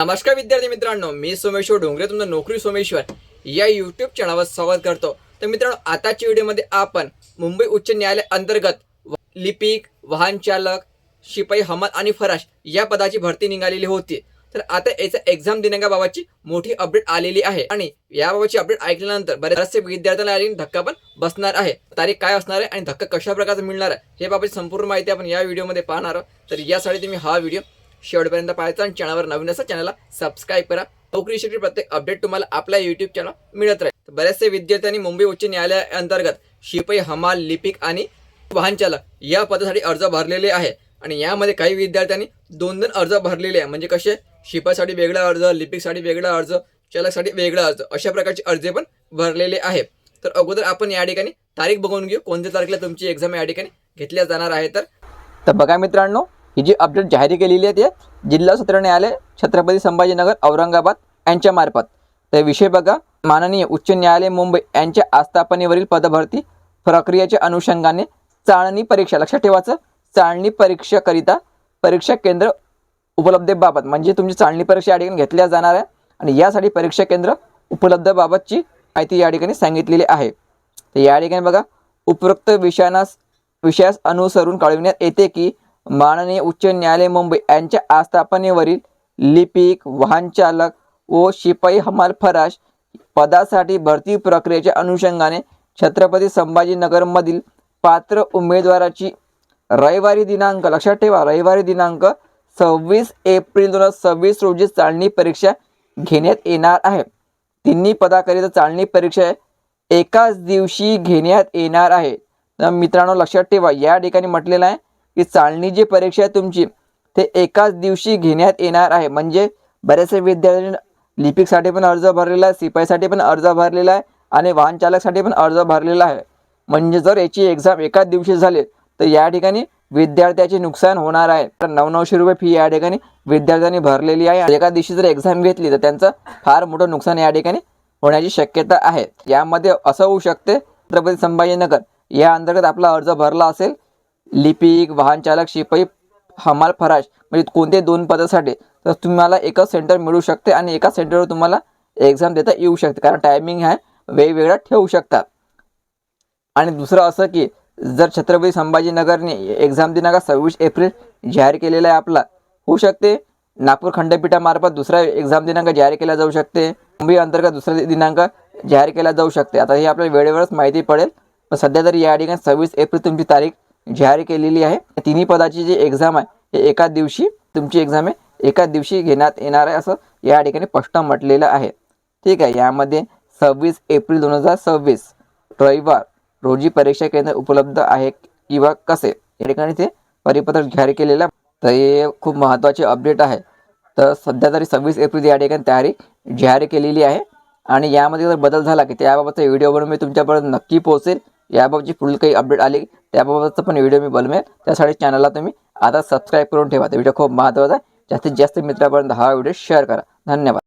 नमस्कार विद्यार्थी मित्रांनो, मी सोमेश्वर डोंगरे तुमचं नोकरी सोमेश्वर या यूट्यूब चॅनलवर स्वागत करतो। तर मित्रांनो, आताच्या व्हिडिओमध्ये आपण मुंबई उच्च न्यायालय अंतर्गत लिपिक, वाहन चालक, शिपाई, हमाल आणि फराश या पदाची भरती निघालेली होती। तर आता याचा एक्झाम दिनांकाबाबतची मोठी अपडेट आलेली आहे आणि याबाबतची अपडेट ऐकल्यानंतर बरेचसे विद्यार्थ्यांना धक्का पण बसणार आहे। तारीख काय असणार आहे आणि धक्का कशा प्रकारचा मिळणार आहे हे बाबतची संपूर्ण माहिती आपण या व्हिडिओमध्ये पाहणार आहोत। तर यासाठी तुम्ही हा व्हिडिओ शेवटपर्यंत पाहायचा आणि चॅनलवर नवीन असेल चॅनलला सबस्क्राइब करा। नोकरीसाठी प्रत्येक अपडेट तुम्हाला आपल्या यूट्यूब चॅनल मिळत राहील। बरेचसे विद्यार्थ्यांनी मुंबई उच्च न्यायालय अंतर्गत शिपाई, हमाल, लिपिक आणि वाहन चालक या पदासाठी अर्ज भरलेले आहे आणि यामध्ये काही विद्यार्थ्यांनी दोन अर्ज भरलेले आहे। म्हणजे कसे, शिपाईसाठी वेगळा अर्ज, लिपिकसाठी वेगळा अर्ज, चालकसाठी वेगळा अर्ज, अशा प्रकारचे अर्ज पण भरलेले आहे। तर अगोदर आपण या ठिकाणी तारीख बघून घेऊ, कोणत्या तारखेला तुमची एक्झाम या ठिकाणी घेतल्या जाणार आहे। तर बघा मित्रांनो, ही जी अपडेट जाहीर केलेली आहे ते जिल्हा सत्र न्यायालय छत्रपती संभाजीनगर औरंगाबाद यांच्या मार्फत। तर विषय बघा, माननीय उच्च न्यायालय मुंबई यांच्या आस्थापनेवरील पदभरती प्रक्रियेच्या अनुषंगाने चाळणी परीक्षा, लक्षात ठेवायचं, चाळणी परीक्षाकरिता परीक्षा केंद्र उपलब्धतेबाबत, म्हणजे तुमची चाळणी परीक्षा या ठिकाणी घेतल्या जाणार आहे आणि यासाठी परीक्षा केंद्र उपलब्धतेबाबतची माहिती या ठिकाणी सांगितलेली आहे। तर या ठिकाणी बघा, उपरोक्त विषयास अनुसरून कळविण्यात येते की माननीय उच्च न्यायालय मुंबई यांच्या आस्थापनेवरील लिपिक, वाहन चालक व शिपाई, हमाल, फराश पदासाठी भरती प्रक्रियेच्या अनुषंगाने छत्रपती संभाजीनगरमधील पात्र उमेदवाराची रविवारी दिनांक, लक्षात ठेवा, रविवारी दिनांक 26 एप्रिल 2026 रोजी चाळणी परीक्षा घेण्यात येणार आहे। तिन्ही पदाकरिता चाळणी परीक्षा एकाच दिवशी घेण्यात येणार आहे। तर मित्रांनो लक्षात ठेवा, या ठिकाणी म्हटलेलं आहे की चाळणी जी परीक्षा आहे तुमची ते एकाच दिवशी घेण्यात येणार आहे। म्हणजे बरेचसे विद्यार्थ्यांनी लिपिकसाठी पण अर्ज भरलेला आहे, शिपाईसाठी पण अर्ज भरलेला आहे आणि वाहन चालकसाठी पण अर्ज भरलेला आहे। म्हणजे जर याची एक्झाम एकाच दिवशी झाली तर या ठिकाणी विद्यार्थ्याचे नुकसान होणार आहे। तर 900 रुपये फी या ठिकाणी विद्यार्थ्यांनी भरलेली आहे। एका दिवशी जर एक्झाम घेतली तर त्यांचं फार मोठं नुकसान या ठिकाणी होण्याची शक्यता आहे। यामध्ये असं होऊ शकते, छत्रपती संभाजीनगर या अंतर्गत आपला अर्ज भरला असेल, लिपिक, वाहन चालक, शिपाई, हमाल, फराश म्हणजे कोणते दोन पदासाठी, तर तुम्हाला एकच सेंटर मिळू शकते आणि एका सेंटरवर तुम्हाला एक्झाम देता येऊ शकते, कारण टायमिंग आहे वेगवेगळा ठेवू शकतात। आणि दुसरं असं की जर छत्रपती संभाजीनगरने एक्झाम दिनांक 26 एप्रिल जाहीर केलेला आहे आपला, होऊ शकते नागपूर खंडपीठामार्फत दुसरा एक्झाम दिनांक जाहीर केला जाऊ शकते, मुंबई अंतर्गत दुसरा दिनांक जाहीर केला जाऊ शकते। आता हे आपल्याला वेळेवरच माहिती पडेल, पण सध्या तरी या ठिकाणी 26 एप्रिल तुमची तारीख जाहीर केलेली आहे। तिन्ही पदाची जी एक्झाम आहे हे एका दिवशी, तुमची एक्झाम आहे एका दिवशी घेण्यात येणार आहे असं या ठिकाणी स्पष्ट म्हटलेलं आहे। ठीक आहे, यामध्ये 26 एप्रिल 2026 रविवार रोजी परीक्षा केंद्र उपलब्ध आहे किंवा कसे, या ठिकाणी ते परिपत्रक जाहीर केलेलं आहे। तर हे खूप महत्त्वाचे अपडेट आहे। तर सध्या तरी 26 एप्रिल या ठिकाणी तारीख जाहीर केलेली आहे आणि यामध्ये जर बदल झाला की त्याबाबतचा व्हिडिओ बनवून मी तुमच्यापर्यंत नक्की पोहोचेल। याबाबतची पुढील काही अपडेट आली त्याबाबतचा पण व्हिडिओ मी बनवेल, त्यासाठी चॅनलला तुम्ही आता सबस्क्राईब करून ठेवा। तर व्हिडिओ खूप महत्त्वाचा आहे, जास्तीत जास्त मित्रांपर्यंत हा व्हिडिओ शेअर करा। धन्यवाद।